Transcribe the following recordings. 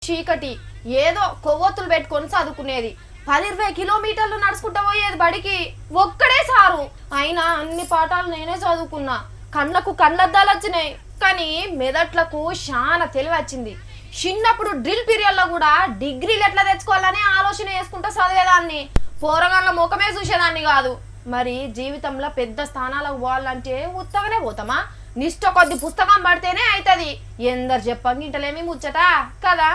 చీకటి ఏదో కొవ్వొత్తులు పెట్టుకొని చదువుకునేది 10-20 కిలోమీటర్లు నడుచుకుంటా పోయేది బడికి ఒక్కడే సారు. అయినా అన్ని పాఠాలు నేనే చదువుకున్నా. కళ్ళకు కళ్ళద్దాలు వచ్చినాయి కానీ మెదట్లకు చాలా తెలివి వచ్చింది. చిన్నప్పుడు డ్రిల్ పీరియడ్లో కూడా డిగ్రీలు ఎట్లా తెచ్చుకోవాలని ఆలోచన చేసుకుంటా చదివేదాన్ని. పోరగాళ్ళ ముఖమే చూసేదాన్ని కాదు. మరి జీవితంలో పెద్ద స్థానాలకు పోవాలంటే ఉత్తగానే పోతామా? నిష్ట కొద్ది పుస్తకం పడితేనే అవుతుంది. ఎందరు చెప్పండి ఇంటలేమి ముచ్చట కదా.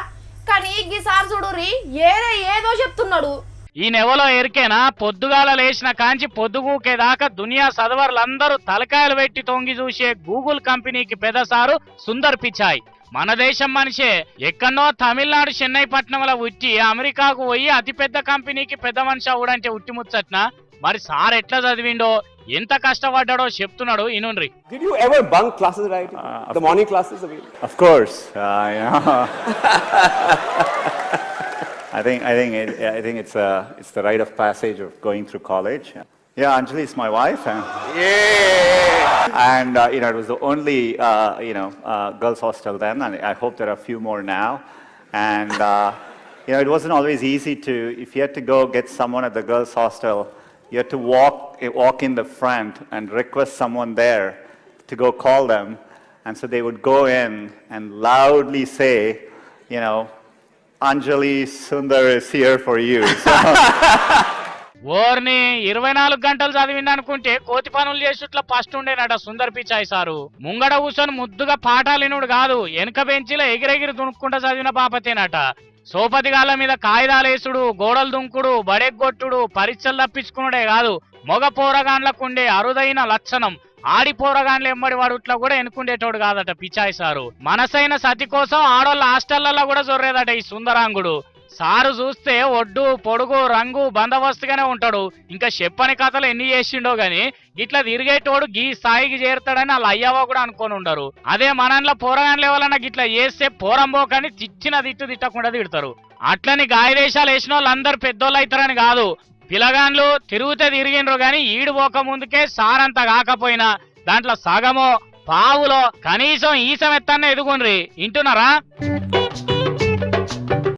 కానీ ఈసారి చూడుర్రి ఏదో చెప్తున్నాడు. ఈయనెవలో ఎరికేనా? పొద్దుగాల లేచిన కాంచి పొద్దుగూకేదాకా దునియా సదవర్లందరూ తలకాయలు పెట్టి తొంగి చూసే గూగుల్ కంపెనీకి పెద్దసారు సుందర్ పిచాయ్. మన దేశం మనిషే. ఎక్కడో తమిళనాడు చెన్నై పట్టణంలో ఉట్టి అమెరికాకు పోయి అతిపెద్ద కంపెనీకి పెద్ద మనిషి అవుడంటే ఉట్టి ముచ్చట్నా? మరి సార్ ఎట్లా చదివిండో ఎంత కష్టపడ్డాడో చెప్తున్నాడు ఇనుండ్రి. Did you ever bunk classes, right? The morning classes? Of course. I think it's the rite of passage of going through college. Yeah, Anjali is my wife. And it was the only girls' hostel then, and I hope there are a few more now. And it wasn't always easy if you had to go get someone at the girls' hostel, you had to walk in the front and request someone there to go call them, and so they would go in and loudly say, Anjali Sundar is here for you. ఓర్ని 24 గంటలు చదివిండి అనుకుంటే కోతి పనులు చేసేట్లా first ఉండేనట Sundar Pichai sir. ముంగడ కూర్చొని ముద్దుగా పాఠాలినుడు కాదు, వెనక బెంచిలో ఎగిరెగిరి దునుక్కుంటా చదివిన పాపతేనట. సోపతిగాళ్ళ మీద కాయిదాలేసుడు, గోడలు దుంకుడు, బడెగ్గొట్టుడు, పరీక్షలు తప్పించుకున్నాడే కాదు, మొగ పోరగాండ్లకుండే అరుదైన లక్షణం ఆడి పోరగాండ్లు ఎమ్మడి వాడుట్లా కూడా ఎన్నుకుండేటోడు కాదట పిచాయ్ సారు. మనసైన సతి కోసం ఆడోళ్ళ హాస్టళ్లలో కూడా జొర్రేదట ఈ సుందరాంగుడు. సారు చూస్తే ఒడ్డు పొడుగు రంగు బందోబస్తుగానే ఉంటాడు. ఇంకా చెప్పని కథలు ఎన్ని చేసిండో గాని ఇట్లా తిరిగేటోడు గీ స్థాయికి చేరుతాడని వాళ్ళ అయ్యవ కూడా అనుకొని ఉండరు. అదే మనలో పోరగాండ్లు ఎవరన్నా గిట్లా చేస్తే పోరంబోకని తిట్టిన తిట్టకుండా తిడతారు. అట్లని గాయదేశాలు వేసిన వాళ్ళందరూ పెద్దోళ్ళు అవుతారని కాదు. పిలగాన్లు తిరుగుతే తిరిగిండ్రు గాని ఈడు పోక ముందుకే సారంతా కాకపోయినా దాంట్లో సగమో పావులో కనీసం ఈసం ఎత్తన్న ఎదుగుండ్రి. వింటున్నారా?